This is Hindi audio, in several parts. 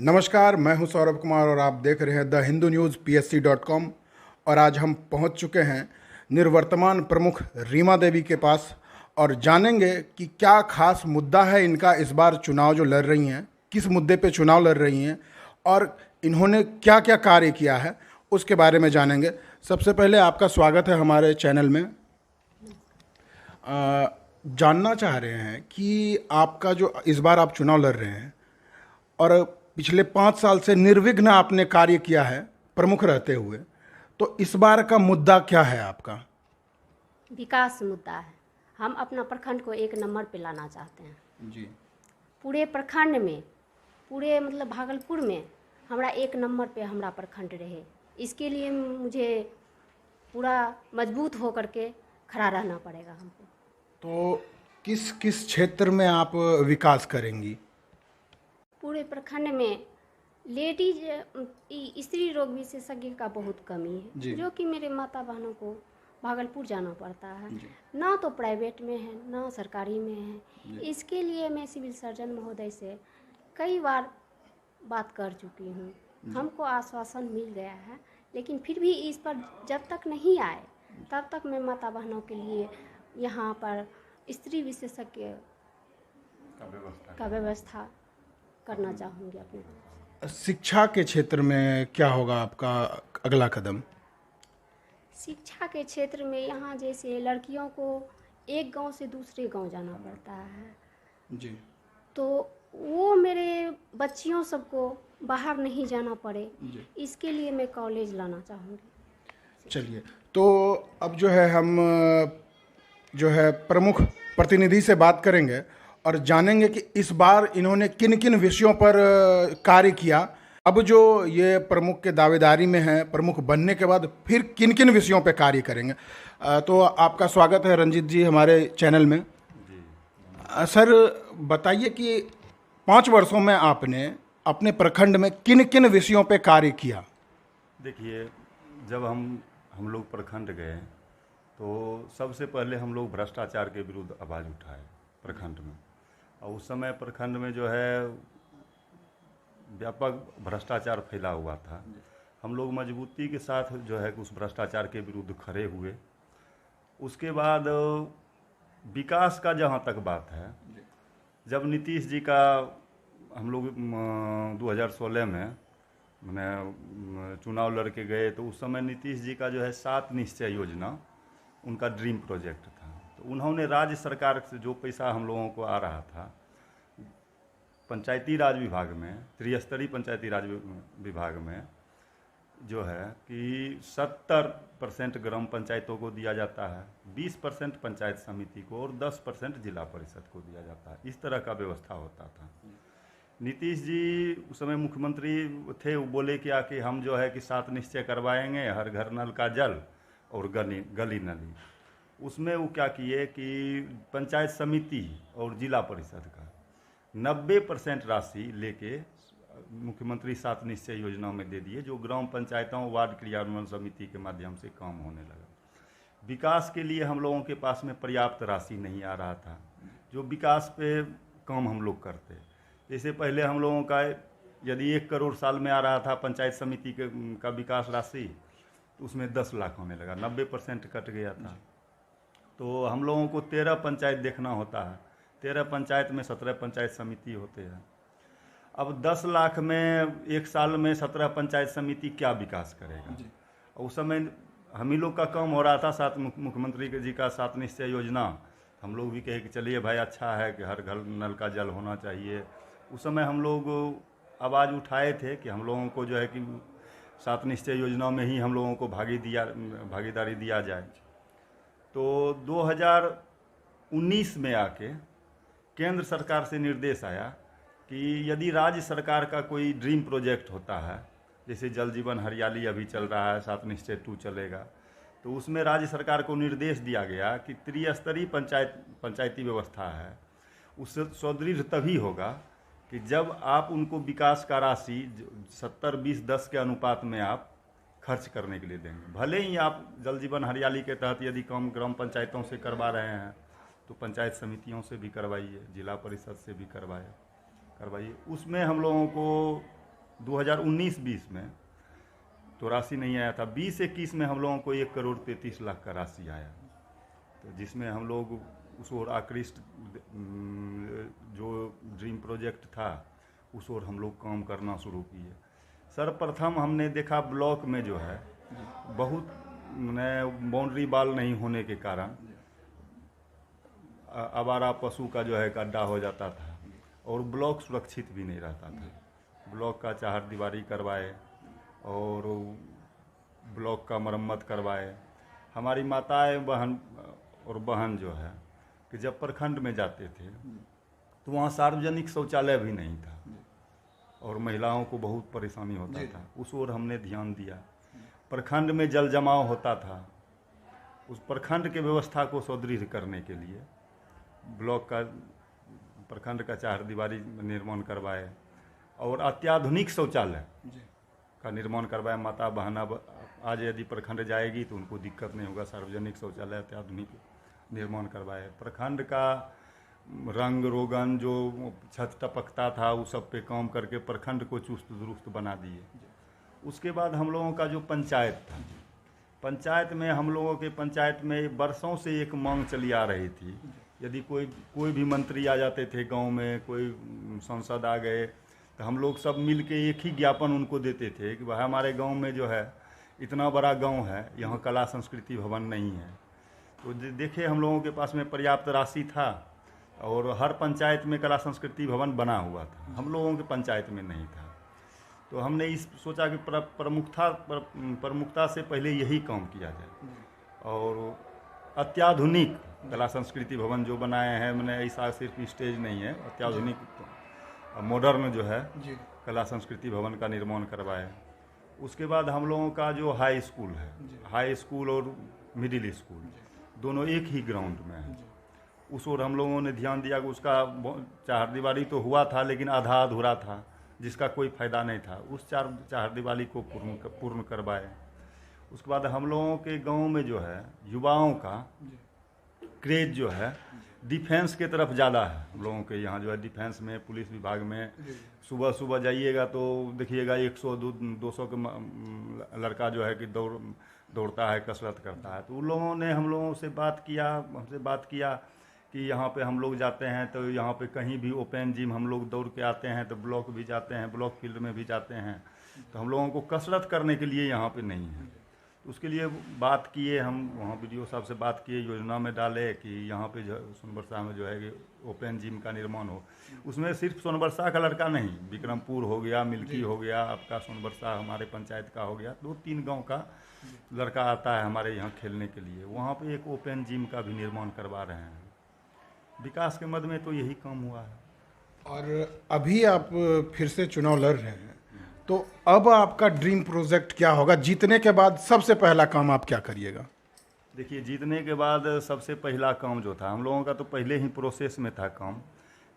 नमस्कार, मैं हूं सौरभ कुमार और आप देख रहे हैं द हिंदू न्यूज़ PSC.com। और आज हम पहुंच चुके हैं निर्वर्तमान प्रमुख रीमा देवी के पास और जानेंगे कि क्या खास मुद्दा है इनका इस बार चुनाव जो लड़ रही हैं, किस मुद्दे पे चुनाव लड़ रही हैं और इन्होंने क्या क्या कार्य किया है उसके बारे में जानेंगे। सबसे पहले आपका स्वागत है हमारे चैनल में। जानना चाह रहे हैं कि आपका जो इस बार आप चुनाव लड़ रहे हैं और पिछले 5 साल से निर्विघ्न आपने कार्य किया है प्रमुख रहते हुए, तो इस बार का मुद्दा क्या है आपका? विकास मुद्दा है। हम अपना प्रखंड को एक नंबर पे लाना चाहते हैं जी। पूरे प्रखंड में, पूरे मतलब भागलपुर में हमारा एक नंबर पे हमारा प्रखंड रहे। इसके लिए मुझे पूरा मजबूत होकर के खड़ा रहना पड़ेगा हमको। तो किस किस क्षेत्र में आप विकास करेंगी? पूरे प्रखंड में लेडीज स्त्री रोग विशेषज्ञ का बहुत कमी जी। है, जो कि मेरे माता बहनों को भागलपुर जाना पड़ता है। जी। ना तो प्राइवेट में है ना सरकारी में है। जी। इसके लिए मैं सिविल सर्जन महोदय से कई बार बात कर चुकी हूँ। हमको आश्वासन मिल गया है, लेकिन फिर भी इस पर जब तक नहीं आए तब तक मैं माता बहनों के लिए यहाँ पर स्त्री विशेषज्ञ का व्यवस्था करना चाहूँगी अपने। शिक्षा के क्षेत्र में क्या होगा आपका अगला कदम? शिक्षा के क्षेत्र में यहाँ जैसे लड़कियों को एक गांव से दूसरे गांव जाना पड़ता है, जी। तो वो मेरे बच्चियों सबको बाहर नहीं जाना पड़े, जी। इसके लिए मैं कॉलेज लाना चाहूँगी। चलिए, तो अब जो है हम जो है प्रमुख प्रतिनिधि से बात करेंगे और जानेंगे कि इस बार इन्होंने किन किन विषयों पर कार्य किया। अब जो ये प्रमुख के दावेदारी में है, प्रमुख बनने के बाद फिर किन किन विषयों पर कार्य करेंगे। तो आपका स्वागत है रंजीत जी हमारे चैनल में। सर बताइए कि 5 वर्षों में आपने अपने प्रखंड में किन किन विषयों पर कार्य किया? देखिए, जब हम लोग प्रखंड गए तो सबसे पहले हम लोग भ्रष्टाचार के विरुद्ध आवाज़ उठाए प्रखंड में। और उस समय प्रखंड में जो है व्यापक भ्रष्टाचार फैला हुआ था। हम लोग मजबूती के साथ जो है उस भ्रष्टाचार के विरुद्ध खड़े हुए। उसके बाद विकास का जहाँ तक बात है, जब नीतीश जी का हम लोग 2016 में मैंने चुनाव लड़ के गए, तो उस समय नीतीश जी का जो है 7 निश्चय योजना उनका ड्रीम प्रोजेक्ट था। तो उन्होंने राज्य सरकार से जो पैसा हम लोगों को आ रहा था पंचायती राज विभाग में, त्रिस्तरीय पंचायती राज विभाग में जो है कि 70% ग्राम पंचायतों को दिया जाता है, 20% पंचायत समिति को और 10% जिला परिषद को दिया जाता है। इस तरह का व्यवस्था होता था। नीतीश जी उस समय मुख्यमंत्री थे, वो बोले क्या कि हम जो है कि 7 निश्चय करवाएंगे, हर घर नल का जल और गली नली। उसमें वो क्या किए कि पंचायत समिति और जिला परिषद का 90% राशि लेके मुख्यमंत्री 7 निश्चय योजना में दे दिए, जो ग्राम पंचायतों वार्ड क्रियान्वयन समिति के माध्यम से काम होने लगा। विकास के लिए हम लोगों के पास में पर्याप्त राशि नहीं आ रहा था, जो विकास पे काम हम लोग करते। जैसे पहले हम लोगों का यदि 1 करोड़ साल में आ रहा था पंचायत समिति का विकास राशि, तो उसमें 10 लाख होने लगा, 90% कट गया था। तो हम लोगों को 13 पंचायत देखना होता है। 13 पंचायत में 17 पंचायत समिति होते हैं। अब 10 लाख में 1 साल में 17 पंचायत समिति क्या विकास करेगा? उस समय हम ही लोग का काम हो रहा था, साथ मुख्यमंत्री जी का 7 निश्चय योजना। हम लोग भी कहे कि चलिए भाई अच्छा है कि हर घर नल का जल होना चाहिए। उस समय हम लोग आवाज़ उठाए थे कि हम लोगों को जो है कि 7 निश्चय योजना में ही हम लोगों को भागीदारी दिया जाए। तो 2019 में आके केंद्र सरकार से निर्देश आया कि यदि राज्य सरकार का कोई ड्रीम प्रोजेक्ट होता है, जैसे जल जीवन हरियाली अभी चल रहा है, 7 निश्चय 2 चलेगा, तो उसमें राज्य सरकार को निर्देश दिया गया कि त्रिस्तरीय पंचायती व्यवस्था है, उससे सुदृढ़ तभी होगा कि जब आप उनको विकास का राशि 70-20-10 के अनुपात में आप खर्च करने के लिए देंगे। भले ही आप जल जीवन हरियाली के तहत यदि काम ग्राम पंचायतों से करवा रहे हैं तो पंचायत समितियों से भी करवाइए, जिला परिषद से भी करवाइए। उसमें हम लोगों को 2019-20 में तो राशि नहीं आया था। 20-21 में हम लोगों को 1,33,00,000 का राशि आया, तो जिसमें हम लोग उस ओर आकृष्ट जो ड्रीम प्रोजेक्ट था उस ओर हम लोग काम करना शुरू किए। सर्वप्रथम हमने देखा ब्लॉक में जो है बहुत बाउंड्री वाल नहीं होने के कारण आवारा पशु का जो है गड्ढा हो जाता था और ब्लॉक सुरक्षित भी नहीं रहता था। ब्लॉक का चार दीवारी करवाए और ब्लॉक का मरम्मत करवाए। हमारी माताएं बहन जो है कि जब प्रखंड में जाते थे तो वहाँ सार्वजनिक शौचालय भी नहीं था और महिलाओं को बहुत परेशानी होता था। उस ओर हमने ध्यान दिया। प्रखंड में जल जमाव होता था, उस प्रखंड के व्यवस्था को सुदृढ़ करने के लिए ब्लॉक का प्रखंड का चार दीवारी निर्माण करवाए और अत्याधुनिक शौचालय का निर्माण करवाए। माता बहना आज यदि प्रखंड जाएगी तो उनको दिक्कत नहीं होगा। सार्वजनिक शौचालय अत्याधुनिक निर्माण करवाए। प्रखंड का रंग रोगन जो छत टपकता था उस सब पे काम करके प्रखंड को चुस्त दुरुस्त बना दिए। उसके बाद हम लोगों का जो पंचायत था, पंचायत में हम लोगों के पंचायत में वर्षों से एक मांग चली आ रही थी। यदि कोई भी मंत्री आ जाते थे गांव में, कोई सांसद आ गए तो हम लोग सब मिल के एक ही ज्ञापन उनको देते थे कि भाई हमारे गांव में जो है इतना बड़ा गांव है, यहाँ कला संस्कृति भवन नहीं है। तो देखे हम लोगों के पास में पर्याप्त राशि था और हर पंचायत में कला संस्कृति भवन बना हुआ था, हम लोगों के पंचायत में नहीं था। तो हमने इस सोचा कि प्रमुखता से पहले यही काम किया जाए और अत्याधुनिक कला संस्कृति भवन जो बनाए हैं, मैंने ऐसा सिर्फ स्टेज नहीं है, अत्याधुनिक मॉडर्न जो है कला संस्कृति भवन का निर्माण करवाए। उसके बाद हम लोगों का जो हाई स्कूल है, हाई स्कूल और मिडिल स्कूल दोनों एक ही ग्राउंड में है। उस ओर हम लोगों ने ध्यान दिया कि उसका चार दीवारी तो हुआ था लेकिन आधा अधूरा था, जिसका कोई फायदा नहीं था। उस चार दीवारी को पूर्ण करवाए। उसके बाद हम लोगों के गांव में जो है युवाओं का क्रेज जो है डिफेंस के तरफ ज़्यादा है। हम लोगों के यहाँ जो है डिफेंस में, पुलिस विभाग में सुबह सुबह जाइएगा तो देखिएगा 100-200 के लड़का जो है कि दौड़ता है, कसरत करता है। तो उन लोगों ने हम लोगों से हमसे बात किया कि यहाँ पे हम लोग जाते हैं तो यहाँ पे कहीं भी ओपन जिम हम लोग दौड़ के आते हैं, तो ब्लॉक भी जाते हैं, ब्लॉक फील्ड में भी जाते हैं, तो हम लोगों को कसरत करने के लिए यहाँ पे नहीं है। तो उसके लिए बात किए, हम वहाँ BDO साहब से बात किए, योजना में डाले कि यहाँ पे सोनबरसा में जो है कि ओपन जिम का निर्माण हो। उसमें सिर्फ सोनबरसा का लड़का नहीं, विक्रमपुर हो गया, मिल्की हो गया, आपका सोनबरसा हमारे पंचायत का हो गया, 2-3 गाँव का लड़का आता है हमारे यहाँ खेलने के लिए। वहाँ पर एक ओपन जिम का भी निर्माण करवा रहे हैं। विकास के मद में तो यही काम हुआ है। और अभी आप फिर से चुनाव लड़ रहे हैं, तो अब आपका ड्रीम प्रोजेक्ट क्या होगा? जीतने के बाद सबसे पहला काम आप क्या करिएगा? देखिए, जीतने के बाद सबसे पहला काम जो था, हम लोगों का तो पहले ही प्रोसेस में था काम,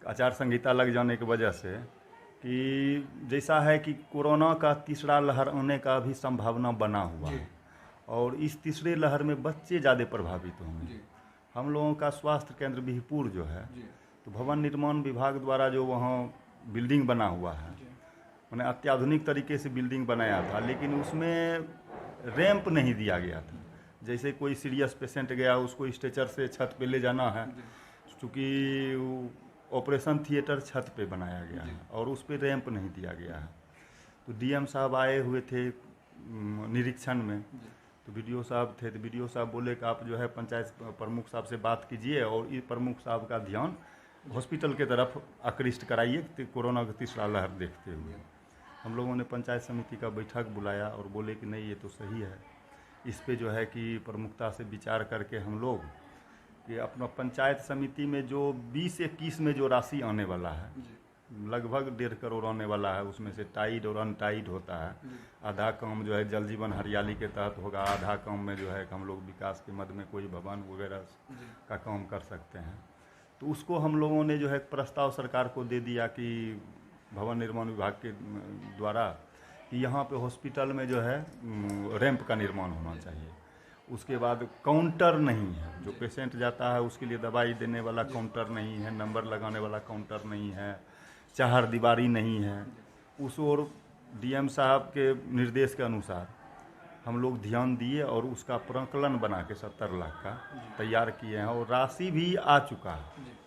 आचार संहिता लग जाने की वजह से, कि जैसा है कि कोरोना का तीसरा लहर आने का भी संभावना बना हुआ है और इस तीसरे लहर में बच्चे ज़्यादा प्रभावित होंगे। हम लोगों का स्वास्थ्य केंद्र बिहपुर जो है, तो भवन निर्माण विभाग द्वारा जो वहाँ बिल्डिंग बना हुआ है, मैंने अत्याधुनिक तरीके से बिल्डिंग बनाया था, लेकिन उसमें रैंप नहीं दिया गया था। जैसे कोई सीरियस पेशेंट गया, उसको स्ट्रेचर से छत पे ले जाना है, चूँकि ऑपरेशन थिएटर छत पे बनाया गया है और उस पर रैंप नहीं दिया गया है। तो DM साहब आए हुए थे निरीक्षण में, तो BDO साहब थे, तो BDO साहब बोले कि आप जो है पंचायत प्रमुख साहब से बात कीजिए और इस प्रमुख साहब का ध्यान हॉस्पिटल के तरफ आकृष्ट कराइए कोरोना का तीसरा लहर देखते हुए। हम लोगों ने पंचायत समिति का बैठक बुलाया और बोले कि नहीं, ये तो सही है, इस पे जो है कि प्रमुखता से विचार करके हम लोग कि अपना पंचायत समिति में जो 20-21 में जो राशि आने वाला है, लगभग 1.5 करोड़ आने वाला है, उसमें से टाइड और अनटाइड होता है। आधा काम जो है जल जीवन हरियाली के तहत होगा, आधा काम में जो है कि हम लोग विकास के मद में कोई भवन वगैरह का काम कर सकते हैं। तो उसको हम लोगों ने जो है प्रस्ताव सरकार को दे दिया कि भवन निर्माण विभाग के द्वारा कि यहाँ पे हॉस्पिटल में जो है रैंप का निर्माण होना चाहिए। उसके बाद काउंटर नहीं है, जो पेशेंट जाता है उसके लिए दवाई देने वाला काउंटर नहीं है, नंबर लगाने वाला काउंटर नहीं है, चार दीवारी नहीं है। उस ओर डीएम साहब के निर्देश के अनुसार हम लोग ध्यान दिए और उसका प्रकलन बना के 70 लाख का तैयार किए हैं और राशि भी आ चुका है।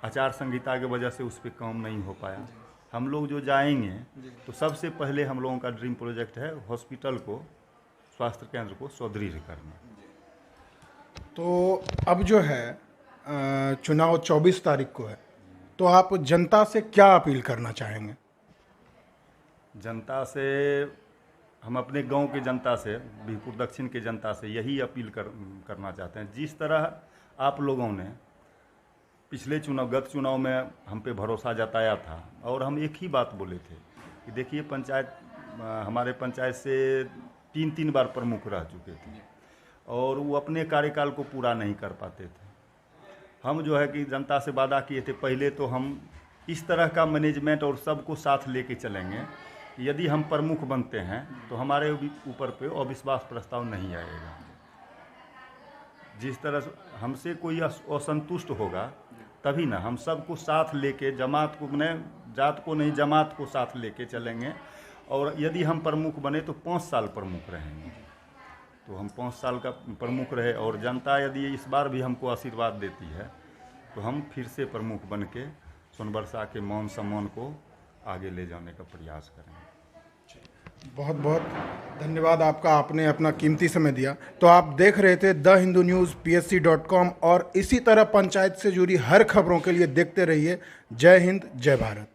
आचार संहिता की वजह से उस पर काम नहीं हो पाया। हम लोग जो जाएंगे तो सबसे पहले हम लोगों का ड्रीम प्रोजेक्ट है हॉस्पिटल को, स्वास्थ्य केंद्र को सुदृढ़ करना। तो अब जो है चुनाव 24 तारीख को है, तो आप जनता से क्या अपील करना चाहेंगे? जनता से हम अपने गांव के जनता से, बीरपुर दक्षिण के जनता से यही अपील करना चाहते हैं। जिस तरह आप लोगों ने पिछले गत चुनाव में हम पे भरोसा जताया था और हम एक ही बात बोले थे कि देखिए पंचायत, हमारे पंचायत से 3 बार प्रमुख रह चुके थे और वो अपने कार्यकाल को पूरा नहीं कर पाते थे। हम जो है कि जनता से वादा किए थे, पहले तो हम इस तरह का मैनेजमेंट और सबको साथ लेके चलेंगे, यदि हम प्रमुख बनते हैं तो हमारे ऊपर पे अविश्वास प्रस्ताव नहीं आएगा। जिस तरह हमसे कोई असंतुष्ट होगा तभी ना, हम सबको साथ लेके, जमात को नहीं, जात को नहीं, जमात को साथ लेके चलेंगे। और यदि हम प्रमुख बने तो 5 साल प्रमुख रहेंगे। तो हम 5 साल का प्रमुख रहे और जनता यदि इस बार भी हमको आशीर्वाद देती है तो हम फिर से प्रमुख बन के सोनबरसा के मान सम्मान को आगे ले जाने का प्रयास करेंगे। बहुत बहुत धन्यवाद आपका, आपने अपना कीमती समय दिया। तो आप देख रहे थे द हिंदू न्यूज़ PSC.com और इसी तरह पंचायत से जुड़ी हर खबरों के लिए देखते रहिए। जय हिंद, जय भारत।